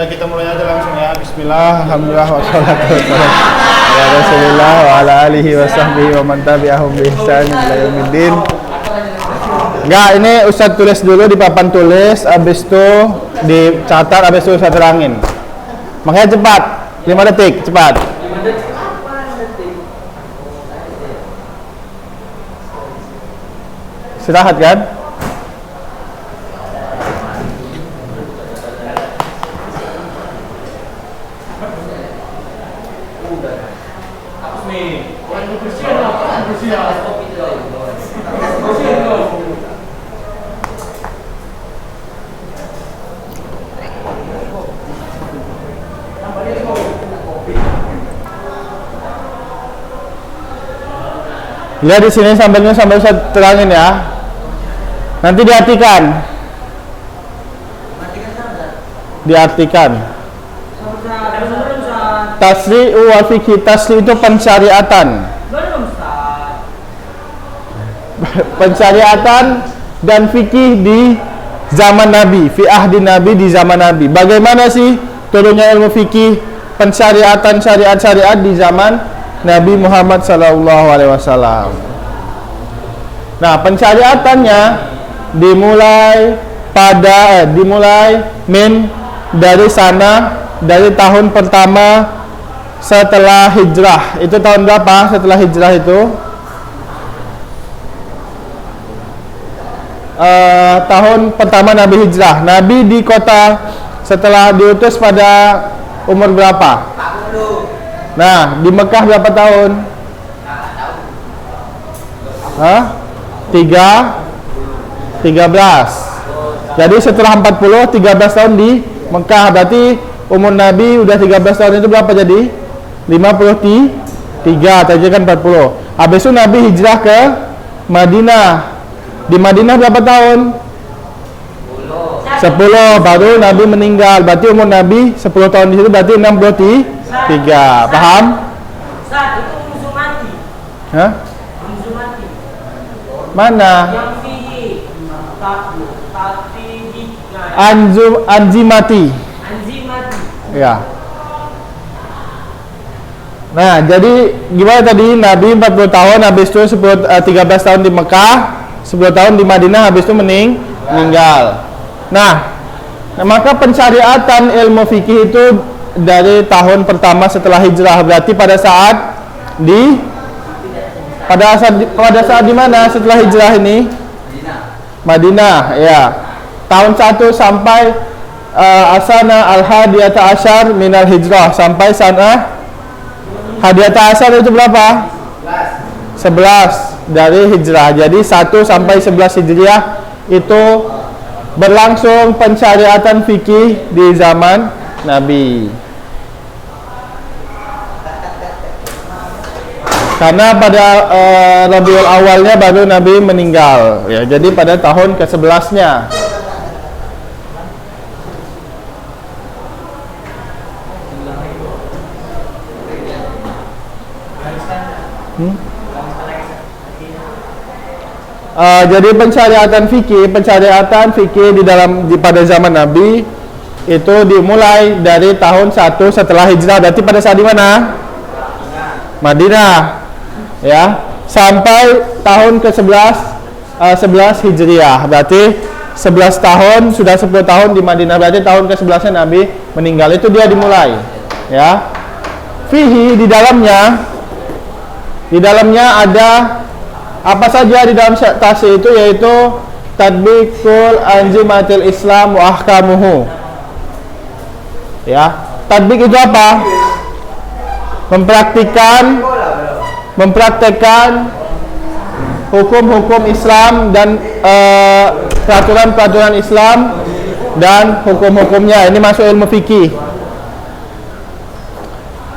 Kita mulai aja langsung ya. Bismillah, alhamdulillah, wassalatu wassalamu ala Rasulillah wa ala alihi wa sahbihi wa man tabi'ahum bi ihsan ila yaumiddin. Enggak, ini Ustaz tulis dulu di papan tulis, habis itu dicatat, habis itu Ustaz terangin. Makanya cepat, 5 detik, cepat. Istirahat kan? Lihat di sini sambil saya terangin ya. Nanti diartikan. Diartikan. Tasri'u wa fikih. Tasri' itu pensyariatan. Pensyariatan dan fikih di zaman Nabi, fi ahdi Nabi, di zaman Nabi. Bagaimana sih turunnya ilmu fikih, pensyariatan syariat di zaman Nabi Muhammad SAW. Nah, pensyariatannya dimulai dari sana, dari tahun pertama setelah hijrah. Itu tahun berapa setelah hijrah itu? Tahun pertama Nabi hijrah. Nabi di kota setelah diutus pada umur berapa? 40. Nah, di Mekah berapa tahun? 13. Jadi setelah 40, 13 tahun di Mekah. Berarti umur Nabi udah 13 tahun, itu berapa jadi? 53. Tadi kan 40. Habis itu Nabi hijrah ke Madinah. Di Madinah berapa tahun? 10. Baru Nabi meninggal. Berarti umur Nabi 10 tahun di situ, berarti 63. Paham? Saat itu musuh mati. Hah? Musuh mati. Mana? Yang fihi Anzimati. Ya. Nah, jadi gimana tadi? Nabi 40 tahun, habis itu 13 tahun di Mekah, 10 tahun di Madinah, habis itu meninggal. Nah, maka pensyariatan ilmu fikih itu dari tahun pertama setelah hijrah. Berarti pada saat di mana setelah hijrah ini? Madinah, ya. Tahun 1 sampai asana al-hadiyata asyar minal hijrah, sampai sana hadiyata asyar itu berapa? 11 dari hijrah. Jadi 1 sampai 11 hijriah itu berlangsung pensyariatan fikih di zaman Nabi. Karena pada Rabiul Awalnya baru Nabi meninggal, ya. Jadi pada tahun ke-11-nya. Jadi pensyariatan fikih pada zaman Nabi itu dimulai dari tahun 1 setelah hijrah. Berarti pada saat di mana? Madinah, ya, sampai tahun ke-11 11 hijriah. Berarti 11 tahun, sudah 10 tahun di Madinah. Berarti tahun ke-11-nya Nabi meninggal. Itu dia dimulai, ya. Fihi, di dalamnya ada apa saja di dalam tasri itu, yaitu tadbikul anzimatil Islam wa ahkamuhu. Ya, tadbik itu apa? Mempraktekkan hukum-hukum Islam dan peraturan-peraturan Islam dan hukum-hukumnya. Ini masuk ilmu fikih.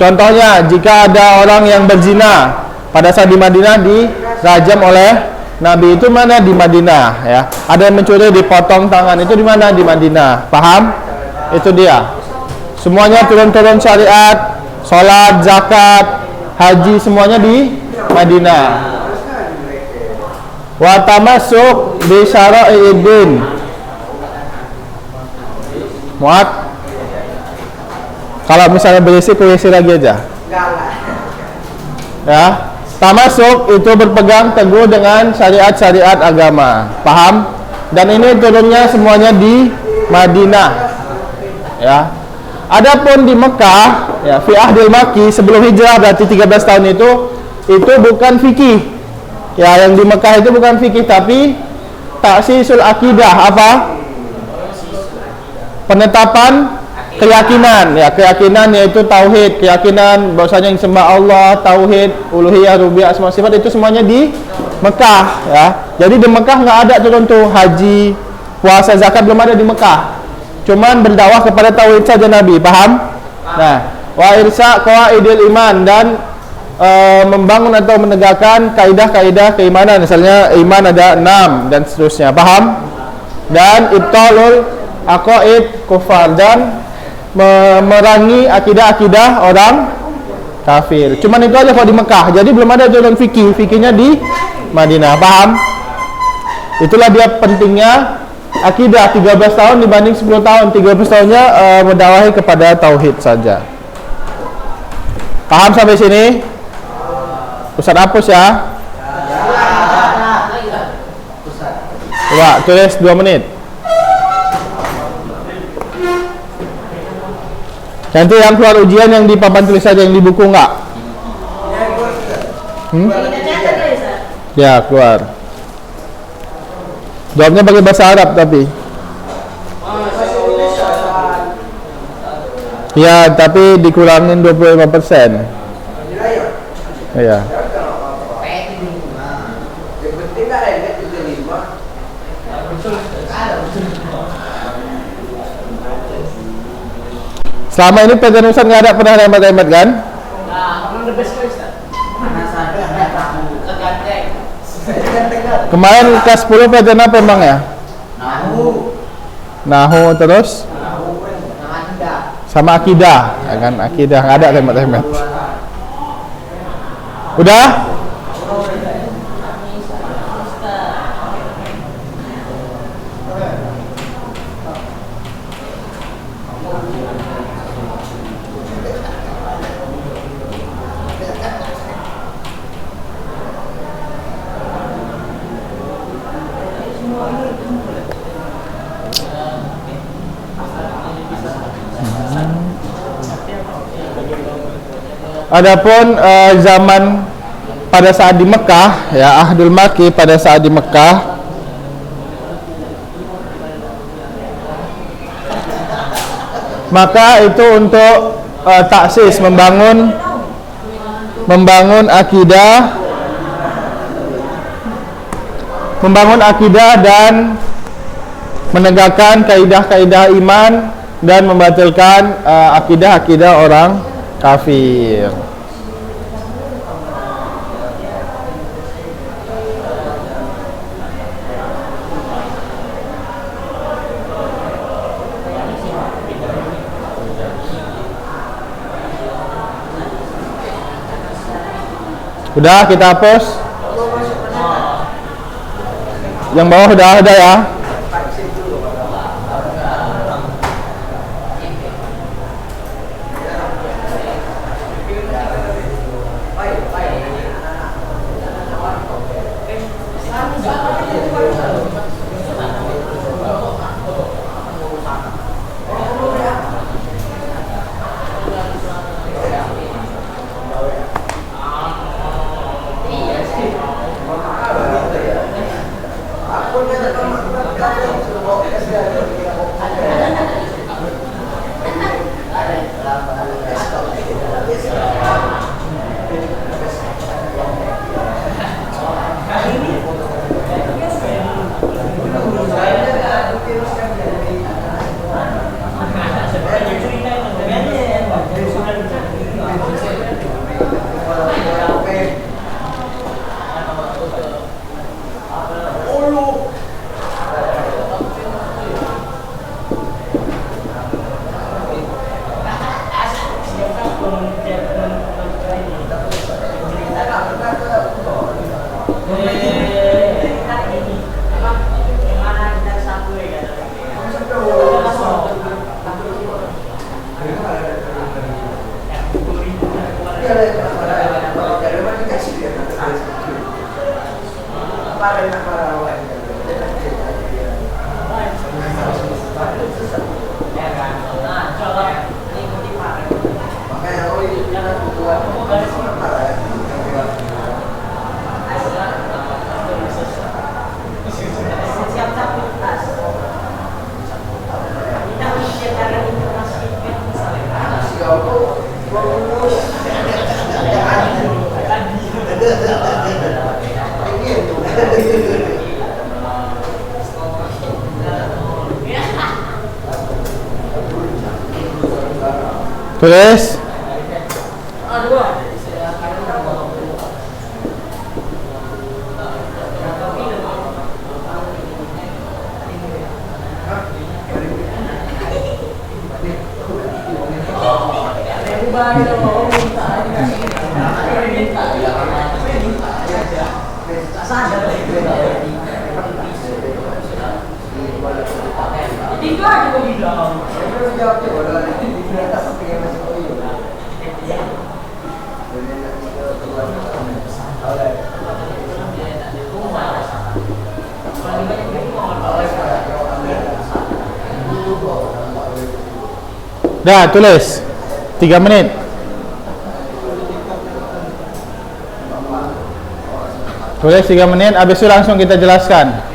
Contohnya, jika ada orang yang berzina pada saat di Madinah dirajam oleh Nabi, itu mana? Di Madinah, ya. Ada yang mencuri dipotong tangan, itu di mana? Di Madinah. Paham? Itu dia. Semuanya turun-turun syariat, sholat, zakat, haji, semuanya di Madinah. Wa tamassuk bi syara'i'id din. Muat. Kalau misalnya berisik, isi lagi aja. Ya, termasuk itu berpegang teguh dengan syariat-syariat agama. Paham? Dan ini turunnya semuanya di Madinah. Ya. Adapun di Mekah, ya, fi ahdil Makki sebelum hijrah berarti 13 tahun itu bukan fikih. Ya, yang di Mekah itu bukan fikih tapi taksisul akidah. Apa? Penetapan keyakinan. Ya, keyakinan yaitu tauhid, keyakinan bahwasanya yang sembah Allah, tauhid, uluhiyah, rububiyah, asma sifat itu semuanya di Mekah, ya. Jadi di Mekah nggak ada turun tuh haji, puasa, zakat belum ada di Mekah. Cuman berdakwah kepada tauhid saja Nabi, paham? Nah, wa irsa qawaidil iman dan membangun atau menegakkan kaidah-kaidah keimanan. Misalnya iman ada 6 dan seterusnya, paham? Dan ibtalul aqaid kufar dan memerangi akidah-akidah orang kafir. Cuman itu aja kalau di Mekah. Jadi belum ada turun fikih. Fikihnya di Madinah, paham? Itulah dia pentingnya akidah 13 tahun dibanding 10 tahun. 13 tahunnya mendakwahi kepada tauhid saja. Paham sampai sini? Ustaz hapus ya. Coba tulis 2 menit. Nanti yang keluar ujian yang di papan tulis saja, yang di buku enggak? Ya, keluar. Jawabnya pakai bahasa Arab tapi. Ya, tapi dikurangin 25%. Iya. Selama ini PT Nusan nggak ada pernah hemat-hemat kan? Kemarin kelas 10 PT apa emang ya? Nahu terus? Sama akidah, ya kan? Akidah nggak ada hemat-hemat. Udah? Adapun zaman pada saat di Mekah, ya Ahdul Makki pada saat di Mekah, maka itu untuk taksis, membangun akidah dan menegakkan kaidah-kaidah iman dan membatalkan akidah-akidah orang kafir. Udah kita hapus. Yang bawah udah ada ya. Tulis. Dah, tulis 3 menit. Tulis 3 menit, habis itu langsung kita jelaskan.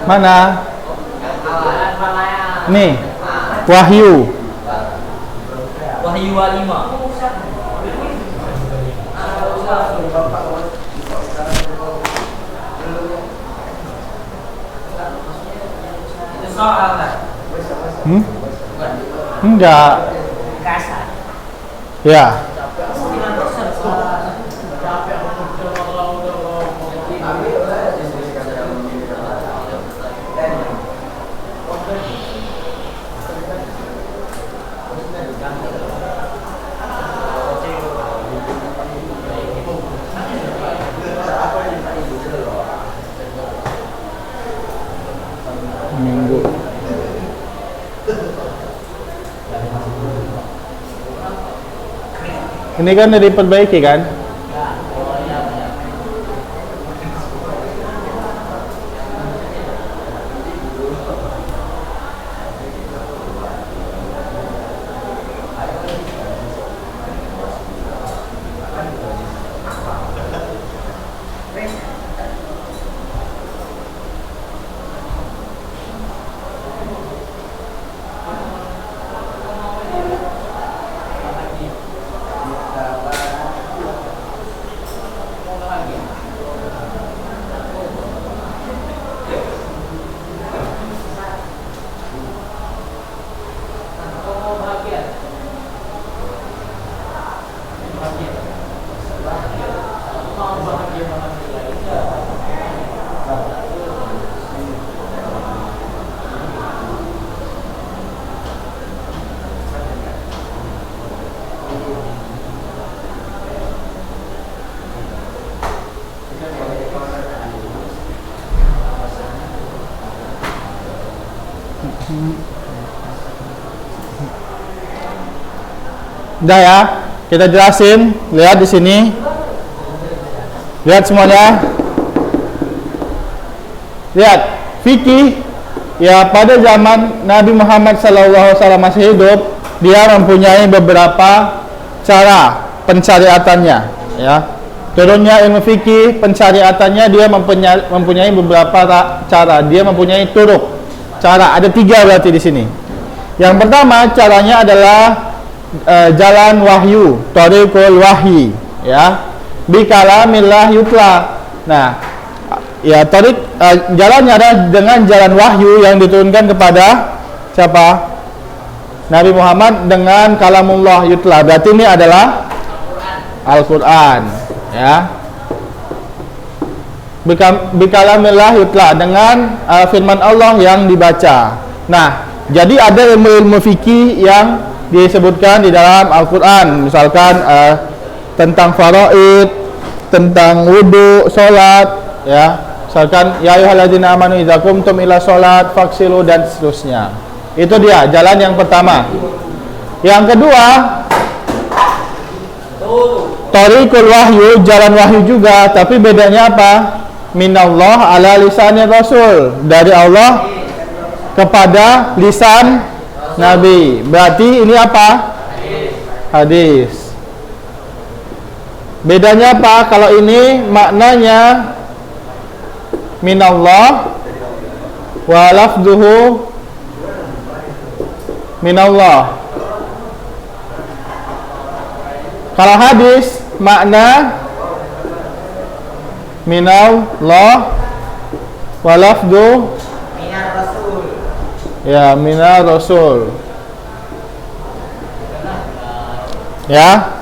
Mana? Nih, Wahyu. Wahyu 5. Itu soal kan? Enggak. Kasar. Ya. Minggu. Ini kan udah diperbaiki kan? Udah ya, kita jelasin. Lihat di sini. Lihat semuanya. Lihat, fikih ya pada zaman Nabi Muhammad SAW masih hidup, dia mempunyai beberapa cara pensyariatannya, ya. Turunnya ilmu fikih, pensyariatannya dia mempunyai beberapa cara. Dia mempunyai turuk cara. Ada 3 berarti di sini. Yang pertama caranya adalah jalan wahyu, thariqul wahyi, ya. Bi kalamillah yutla. Nah, ya tariq jalannya adalah dengan jalan wahyu yang diturunkan kepada siapa? Nabi Muhammad dengan kalamullah yutla. Berarti ini adalah Al-Qur'an, ya. Bi kalamillah yutla, dengan firman Allah yang dibaca. Nah, jadi ada ilmu-ilmu fikih yang disebutkan di dalam Al-Quran, misalkan tentang faraid, tentang wudu, sholat, ya. Misalkan ya ayyuhalladzina amanu idza qumtum ila sholat faghsilu dan seterusnya. Itu dia jalan yang pertama. Yang kedua, thariqul wahyu, jalan wahyu juga, tapi bedanya apa? Minallah ala lisanir rasul, dari Allah kepada lisan Nabi. Berarti ini apa? Hadis. Bedanya apa? Kalau ini maknanya minallah wa lafzuhu minallah. Kalau hadis makna minallah wa lafzu Minar Rasul. ya minar rasul. Ya.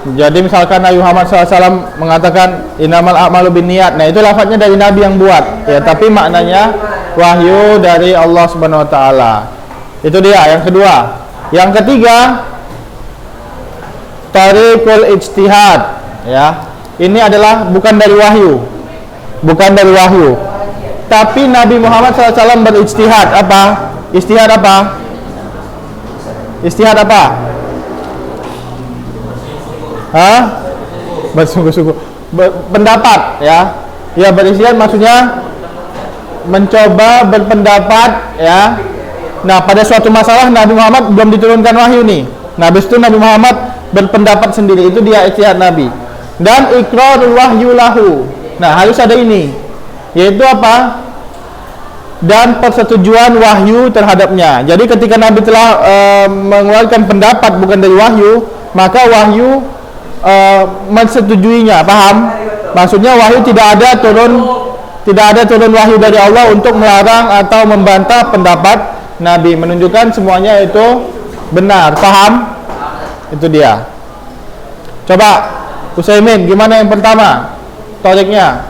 Jadi misalkan Nabi Muhammad SAW mengatakan innamal a'malu binniyat. Nah, itu lafadznya dari Nabi yang buat. Ya, tapi maknanya wahyu dari Allah Subhanahu wa taala. Itu dia yang kedua. Yang ketiga, thariqul ijtihad, ya. Ini adalah bukan dari wahyu. Bukan dari wahyu. Tapi Nabi Muhammad SAW berijtihad. Apa? Ijtihad apa? Ijtihad apa? Bersungguh-sungguh pendapat, ya. Ya, berisian maksudnya mencoba berpendapat, ya. Nah, pada suatu masalah Nabi Muhammad belum diturunkan wahyu nih. Nah, habis itu Nabi Muhammad berpendapat sendiri. Itu dia ijtihad Nabi. Dan iqrarul wahyu lahu. Nah, harus ada ini. Yaitu apa? Dan persetujuan wahyu terhadapnya. Jadi ketika Nabi telah mengeluarkan pendapat bukan dari wahyu, maka wahyu mensetujuinya, paham? Maksudnya wahyu tidak ada turun wahyu dari Allah untuk melarang atau membantah pendapat Nabi, menunjukkan semuanya itu benar, paham? Itu dia. Coba Utsaimin, gimana yang pertama? Toriknya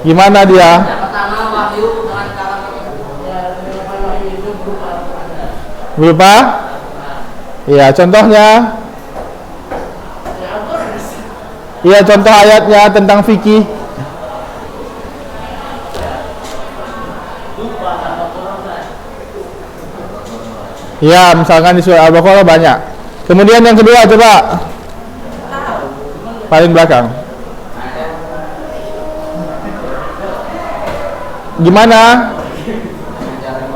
gimana dia? Yang pertama wahyu dengan kalam itu Berupa? Iya, contohnya. Iya, contoh ayatnya tentang fikih. Iya, misalkan di surah Al-Baqarah banyak. Kemudian yang kedua, coba. Paling belakang. Gimana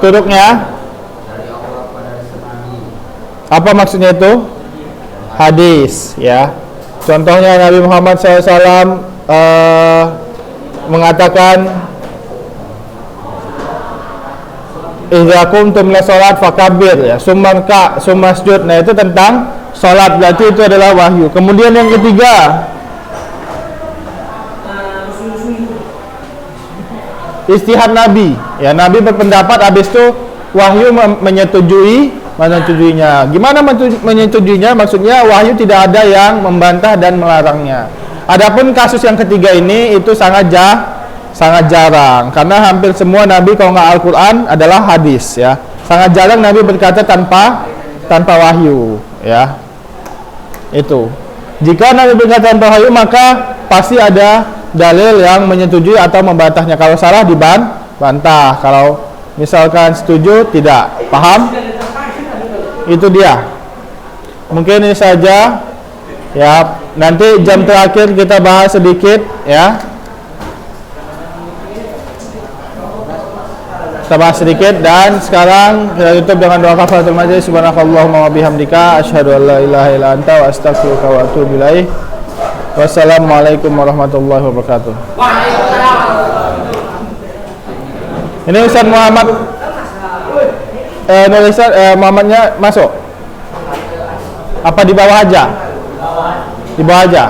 turuknya? Apa maksudnya itu? Hadis, ya. Contohnya Nabi Muhammad SAW mengatakan idza qumtum ila salat fakabbir, ya, summarka sumasjud. Nah, itu tentang salat, berarti itu adalah wahyu. Kemudian yang ketiga, ijtihad Nabi. Ya, Nabi berpendapat, habis itu wahyu menyetujuinya. Gimana menyetujuinya? Maksudnya wahyu tidak ada yang membantah dan melarangnya. Adapun kasus yang ketiga ini itu sangat jarang, karena hampir semua Nabi kalau nggak Al-Quran adalah hadis, ya. Sangat jarang Nabi berkata tanpa wahyu, ya. Itu. Jika Nabi berkata tanpa wahyu, maka pasti ada dalil yang menyetujui atau membantahnya. Kalau salah dibantah, kalau misalkan setuju tidak. Paham? Itu dia. Mungkin ini saja, ya. Nanti jam terakhir kita bahas sedikit, ya. Kita bahas sedikit, dan sekarang kita tutup dengan doa kafaratul majlis. Subhanakallahumma wa bihamdika asyhadu an la ilaha illa anta wa astaghfiruka wa atubu ilaik. Wassalamualaikum warahmatullahi wabarakatuh. Ini Ustaz Muhammad Muhammadnya masuk? Apa di bawah aja? Di bawah aja.